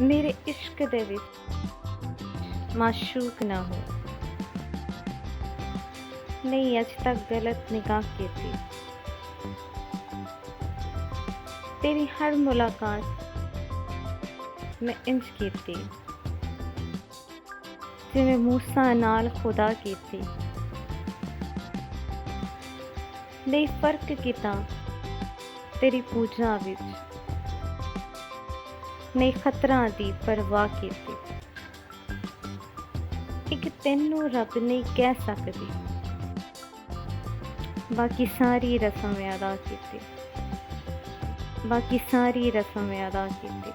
मेरे इश्क दे विच माशूक ना हो। नहीं अज तक गलत निगाह कीती। तेरी हर मुलाकात मैं इंज कीती जिवें मूसा नाल खुदा कीती। नहीं फर्क कीता तेरी पूजा विच, नहीं खतरां दी परवाह कीती। इक तैनू रब नहीं कह सकदी, बाकी सारी रस्म मैं अदा कीती। बाकी सारी रस्म मैं अदा कीती।